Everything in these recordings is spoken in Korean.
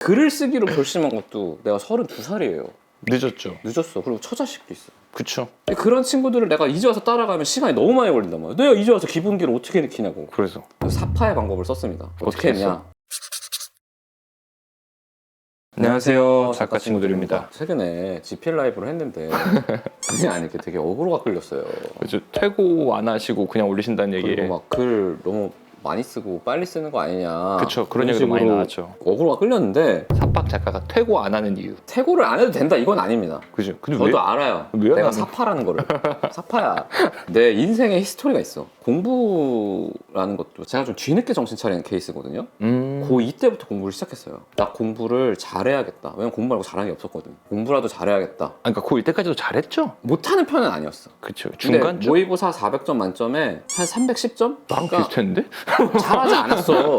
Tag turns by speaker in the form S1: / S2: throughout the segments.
S1: 글을 쓰기로 결심한 것도 내가 32살이에요.
S2: 늦었죠.
S1: 늦었어. 그리고 처자식도 있어.
S2: 그쵸.
S1: 그런 친구들을 내가 이제 와서 따라가면 시간이 너무 많이 걸린단 말이야. 내가 이제 와서 기본기를 어떻게 느끼냐고.
S2: 그래서
S1: 사파의 방법을 썼습니다. 어떻게 했냐.
S2: 안녕하세요, 작가 친구들입니다.
S1: 최근에 GPL 라이브를 했는데 그냥 이렇게 되게 어그로가 끌렸어요.
S2: 그죠. 퇴고 안 하시고 그냥 올리신다는 얘기에.
S1: 그리고 막 글 너무 많이 쓰고 빨리 쓰는 거 아니냐.
S2: 그쵸. 그런 얘기도 많이
S1: 식으로
S2: 나왔죠.
S1: 어그로가 끌렸는데
S2: 삽박 작가가 퇴고 안 하는 이유.
S1: 퇴고를 안 해도 된다 이건 아닙니다.
S2: 그죠. 근데
S1: 저도
S2: 왜?
S1: 알아요.
S2: 왜
S1: 내가
S2: 안
S1: 사파라는 거를. 사파야. 내 인생에 히스토리가 있어. 공부라는 것도 제가 좀 뒤늦게 정신 차리는 케이스거든요. 고2 때부터 공부를 시작했어요. 나 공부를 잘해야겠다. 왜냐면 공부 말고 잘하는 게 없었거든. 공부라도 잘해야겠다.
S2: 그러니까 고1 때까지도 잘했죠?
S1: 못하는 편은 아니었어.
S2: 그쵸.
S1: 근데
S2: 중간쯤?
S1: 모의고사 400점 만점에 한 310점?
S2: 나랑 비슷했는데?
S1: 잘하지 않았어.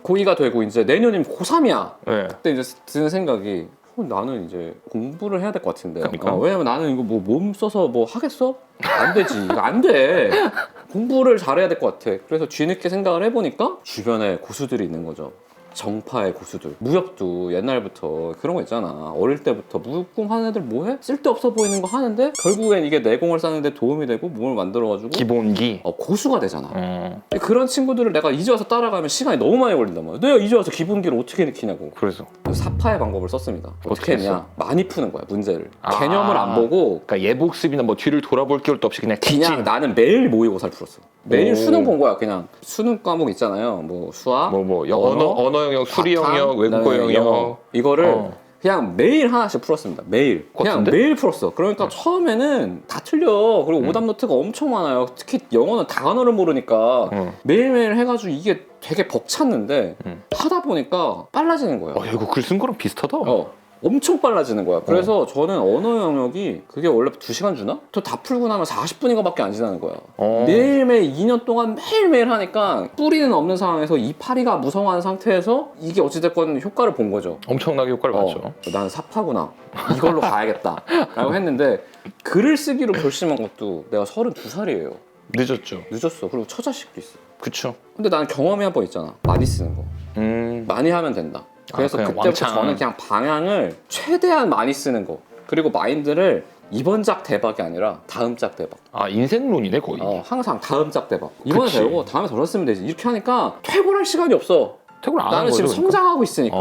S1: 고2가 되고 이제 내년이면 고3이야.
S2: 네.
S1: 그때 이제 드는 생각이 나는 이제 공부를 해야 될 것 같은데.
S2: 그러니까.
S1: 왜냐면 나는 이거 뭐 몸 써서 뭐 하겠어? 안 되지. 이거 안 돼. 공부를 잘해야 될 것 같아. 그래서 뒤늦게 생각을 해보니까 주변에 고수들이 있는 거죠. 정파의 고수들. 무협도 옛날부터 그런 거 있잖아. 어릴 때부터 무협공 하는 애들 뭐해? 쓸데없어 보이는 거 하는데 결국엔 이게 내공을 쌓는데 도움이 되고 몸을 만들어가지고
S2: 기본기.
S1: 고수가 되잖아. 그런 친구들을 내가 이제 와서 따라가면 시간이 너무 많이 걸린단 말이야. 내가 이제 와서 기본기를 어떻게 느끼냐고.
S2: 그래서
S1: 사파의 방법을 썼습니다. 어떻게 했냐?
S2: 했어?
S1: 많이 푸는 거야, 문제를.
S2: 아.
S1: 개념을 안 보고
S2: 그러니까 예복습이나 뭐 뒤를 돌아볼 겨를도 없이 그냥
S1: 그냥 나는 매일 모의고사를 풀었어. 매일
S2: 오.
S1: 수능 본 거야. 그냥 수능 과목 있잖아요. 뭐 수학,
S2: 언어 영역, 수리
S1: 바탕,
S2: 영역, 외국어
S1: 그다음에
S2: 영역.
S1: 영어. 이거를 그냥 매일 하나씩 풀었습니다. 매일. 그냥
S2: 같은데?
S1: 매일 풀었어. 그러니까 처음에는 다 틀려. 그리고 오답 노트가 엄청 많아요. 특히 영어는 단어를 모르니까 매일매일 해가지고 이게 되게 벅찼는데 하다 보니까 빨라지는 거예요.
S2: 이거 글 쓴 거랑 비슷하다.
S1: 엄청 빨라지는 거야. 그래서 저는 언어 영역이 그게 원래 2시간 주나? 또 다 풀고 나면 40분인 거밖에 안 지나는 거야. 매일매일 2년 동안 매일매일 하니까 뿌리는 없는 상황에서 이파리가 무성한 상태에서 이게 어찌됐건 효과를 본 거죠.
S2: 엄청나게 효과를 봤죠.
S1: 나는 사파구나. 이걸로 가야겠다. 라고 했는데 글을 쓰기로 결심한 것도 내가 32살이에요.
S2: 늦었죠.
S1: 늦었어. 그리고 처자식도 있어.
S2: 그쵸.
S1: 근데 나는 경험이 한 번 있잖아. 많이 쓰는 거. 많이 하면 된다. 그래서
S2: 그냥
S1: 그때부터
S2: 왕창.
S1: 저는 그냥 방향을 최대한 많이 쓰는 거. 그리고 마인드를 이번 작 대박이 아니라 다음 작 대박.
S2: 인생론이네 거의.
S1: 항상 다음 작 대박. 이번에
S2: 그치.
S1: 배우고 다음에 더 쓰면 되지. 이렇게 하니까 퇴고할 시간이 없어.
S2: 퇴고를 안 하는
S1: 나는 지금
S2: 거죠,
S1: 성장하고 있으니까.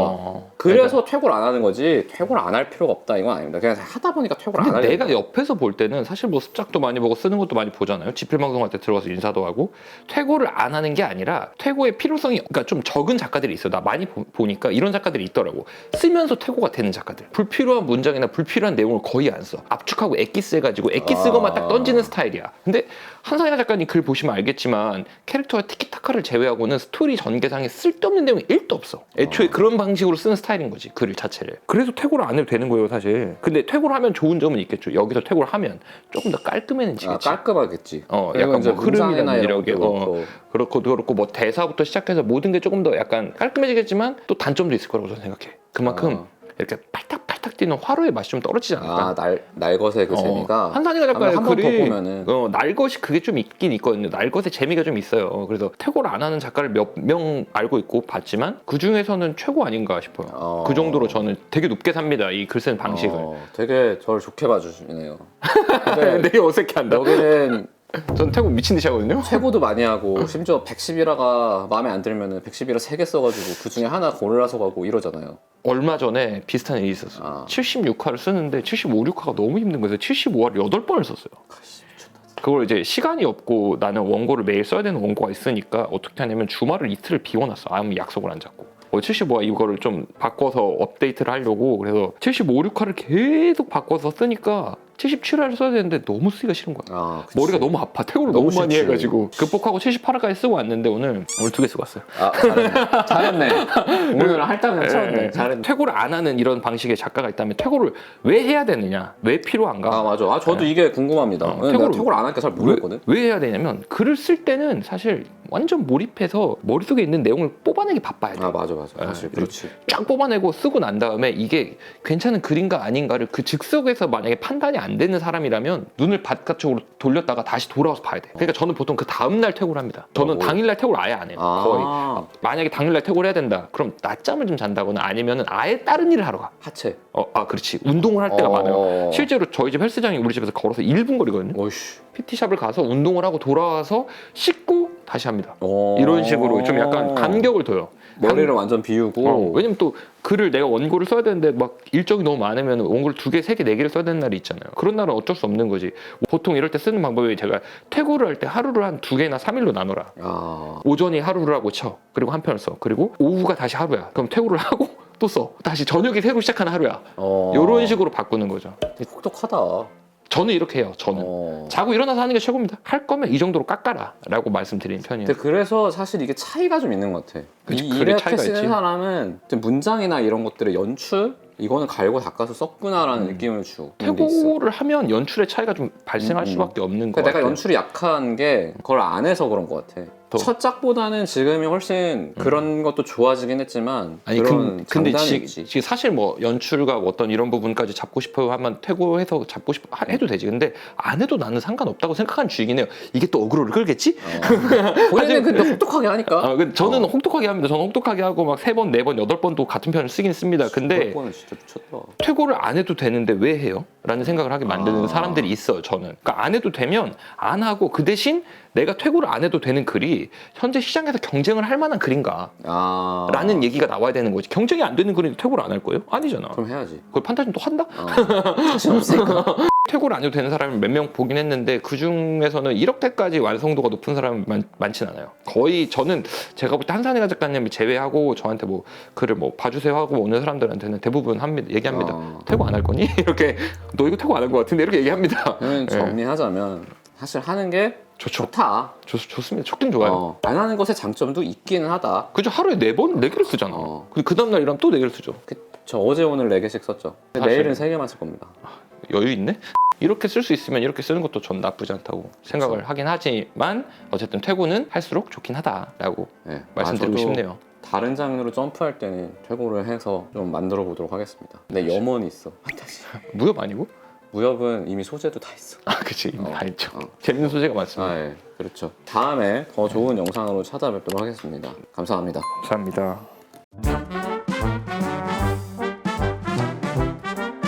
S1: 그래서
S2: 그러니까.
S1: 퇴고를 안 하는 거지. 퇴고를 안 할 필요가 없다 이건 아닙니다. 그냥 하다 보니까 퇴고를 안
S2: 근데
S1: 하는
S2: 내가 옆에서 볼 때는 사실 뭐 습작도 많이 보고 쓰는 것도 많이 보잖아요. 지필 방송할 때 들어가서 인사도 하고 퇴고를 안 하는 게 아니라 퇴고의 필요성이 그러니까 좀 적은 작가들이 있어. 나 많이 보니까 이런 작가들이 있더라고. 쓰면서 퇴고가 되는 작가들. 불필요한 문장이나 불필요한 내용을 거의 안 써. 압축하고 엑기스 해가지고 엑기스 것만 딱 던지는 스타일이야. 근데 한상현 작가님 글 보시면 알겠지만 캐릭터와 티키타카를 제외하고는 스토리 전개상에 쓸데없는 내용이 1도 없어. 애초에 그런 방식으로 쓰는 스타일인 거지, 글 자체를. 그래서 퇴고를 안 해도 되는 거예요, 사실. 근데 퇴고를 하면 좋은 점은 있겠죠. 여기서 퇴고를 하면 조금 더 깔끔해지겠지.
S1: 깔끔하겠지.
S2: 약간 뭐 흐름이나 이런 게
S1: 그렇고
S2: 뭐 대사부터 시작해서 모든 게 조금 더 약간 깔끔해지겠지만 또 단점도 있을 거라고 저는 생각해. 그만큼 이렇게 팔딱팔딱 뛰는 화로의 맛이 좀 떨어지지 않을까?
S1: 날것의 그 재미가
S2: 한산이가 작가의
S1: 한번 더
S2: 글이
S1: 보면은
S2: 날것이 그게 좀 있긴 있거든요. 날것의 재미가 좀 있어요. 그래서 퇴고를 안 하는 작가를 몇 명 알고 있고 봤지만 그 중에서는 최고 아닌가 싶어요. 그 정도로 저는 되게 높게 삽니다. 이 글 쓰는 방식을.
S1: 되게 저를 좋게 봐주시네요.
S2: 되게 어색해한다.
S1: 여기는
S2: 전 퇴고 미친 듯이 하거든요.
S1: 퇴고도 많이 하고 심지어 111화가 마음에 안 들면은 111화 3개 써가지고 그 중에 하나 골라서 가고 이러잖아요.
S2: 얼마 전에 비슷한 일이 있었어요. 76화를 쓰는데 75, 6화가 너무 힘든 거예요. 75화를 8번을 썼어요. 그걸 이제 시간이 없고 나는 원고를 매일 써야 되는 원고가 있으니까 어떻게 하냐면 주말을 이틀을 비워놨어. 아무 약속을 안 잡고. 75화 이거를 좀 바꿔서 업데이트를 하려고 그래서 75, 6화를 계속 바꿔서 쓰니까 77화를 써야 되는데 너무 쓰기가 싫은 거야. 머리가 너무 아파. 퇴고를 너무 많이
S1: 쉽지.
S2: 해가지고 극복하고 78화까지 쓰고 왔는데 오늘 2개 쓰고 왔어요.
S1: 잘했네. 오늘 할당을 채웠네. 잘했네.
S2: 퇴고를 안 하는 이런 방식의 작가가 있다면 퇴고를 왜 해야 되느냐? 왜 필요한가?
S1: 맞아. 저도 이게 궁금합니다. 퇴고를 안 하니까 잘 모르겠거든.
S2: 왜 해야 되냐면 글을 쓸 때는 사실 완전 몰입해서 머릿속에 있는 내용을 뽑아내기 바빠야 돼.
S1: 맞아. 사실 그렇지.
S2: 쫙 뽑아내고 쓰고 난 다음에 이게 괜찮은 글인가 아닌가를 그 즉석에서 만약에 판단이 안 되는 사람이라면 눈을 바깥쪽으로 돌렸다가 다시 돌아와서 봐야 돼. 그러니까 저는 보통 그 다음날 퇴고를 합니다. 저는 당일날 퇴고를 아예 안 해요. 거의. 만약에 당일날 퇴고를 해야 된다. 그럼 낮잠을 좀 잔다거나 아니면 아예 다른 일을 하러 가.
S1: 하체.
S2: 그렇지. 운동을 할 때가 많아요. 실제로 저희 집 헬스장이 우리 집에서 걸어서 1분 거리거든요.
S1: 오이씨.
S2: PT샵을 가서 운동을 하고 돌아와서 씻고 다시 합니다. 이런 식으로 좀 약간 간격을 둬요.
S1: 머리를 완전 비우고.
S2: 왜냐면 또 글을 내가 원고를 써야 되는데 막 일정이 너무 많으면 원고를 2개, 3개, 4개를 써야 되는 날이 있잖아요. 그런 날은 어쩔 수 없는 거지. 보통 이럴 때 쓰는 방법이 제가 퇴고를 할 때 하루를 한 2개나 3일로 나눠라. 오전이 하루를 하고 쳐. 그리고 한 편을 써. 그리고 오후가 다시 하루야. 그럼 퇴고를 하고 또 써. 다시 저녁이 새로 시작하는 하루야. 이런 식으로 바꾸는 거죠.
S1: 똑똑하다.
S2: 저는 이렇게 해요. 저는 자고 일어나서 하는 게 최고입니다. 할 거면 이 정도로 깎아라 라고 말씀드리는 편이에요.
S1: 근데 그래서 사실 이게 차이가 좀 있는 것 같아. 이렇게 쓰는 사람은 문장이나 이런 것들의 연출? 이거는 갈고 닦아서 썼구나라는 느낌을 주고.
S2: 퇴고를 하면 연출의 차이가 좀 발생할 수밖에 없는 것 같아요.
S1: 내가 연출이 약한 게 그걸 안 해서 그런 것 같아. 첫 짝보다는 지금이 훨씬 그런 것도 좋아지긴 했지만 그런
S2: 근데
S1: 장단이 있지.
S2: 지금 사실 뭐 연출과 어떤 이런 부분까지 잡고 싶어요 하면 퇴고해서 잡고 싶어 해도 되지. 근데 안 해도 나는 상관없다고 생각하는 주의긴 해요. 이게 또 어그로를 끌겠지?
S1: 본인은 근데 혹독하게 하니까.
S2: 저는 혹독하게 합니다. 저는 혹독하게 하고 막 3번, 4번, 8번도 같은 편을 쓰긴 씁니다. 근데
S1: 10번은 진짜 미쳤다.
S2: 퇴고를 안 해도 되는데 왜 해요? 라는 생각을 하게 만드는 사람들이 있어요. 저는. 그러니까 안 해도 되면 안 하고 그 대신 내가 퇴고를 안 해도 되는 글이 현재 시장에서 경쟁을 할 만한 글인가 라는 얘기가 나와야 되는 거지. 경쟁이 안 되는 글인데 퇴고를 안 할 거예요? 아니잖아.
S1: 그럼 해야지.
S2: 그걸 판단은 또 한다?
S1: 자신 없으니까.
S2: 퇴고를 안 해도 되는 사람을 몇 명 보긴 했는데 그 중에서는 1억대까지 완성도가 높은 사람이 많진 않아요. 거의 저는 제가 볼 때 한산혜가 작가님을 제외하고 저한테 뭐 글을 뭐 봐주세요 하고 오는 사람들한테는 대부분 얘기합니다. 퇴고 안 할 거니? 이렇게 너 이거 퇴고 안 할 것 같은데 이렇게 얘기합니다.
S1: 그러면 정리하자면 사실 하는 게
S2: 좋죠.
S1: 좋다.
S2: 좋습니다. 좋긴 좋아요.
S1: 안 하는 것의 장점도 있기는 하다.
S2: 그죠. 하루에 4번, 4개를 쓰잖아. 그 다음날 일하면 또 4개를 쓰죠.
S1: 저 어제 오늘 4개씩 썼죠. 내일은 3개만 쓸 겁니다.
S2: 여유 있네? 이렇게 쓸 수 있으면 이렇게 쓰는 것도 전 나쁘지 않다고 생각을 하긴 하지만 어쨌든 퇴고는 할수록 좋긴 하다라고 말씀드리고 싶네요.
S1: 다른 장르로 점프할 때는 퇴고를 해서 좀 만들어 보도록 하겠습니다. 근데 염원이 있어.
S2: 무협 아니고?
S1: 무협은 이미 소재도 다 있어.
S2: 그치. 이미 다 있죠. 재밌는 소재가 많습니다.
S1: 그렇죠. 다음에 더 좋은 영상으로 찾아뵙도록 하겠습니다. 감사합니다.
S2: 감사합니다.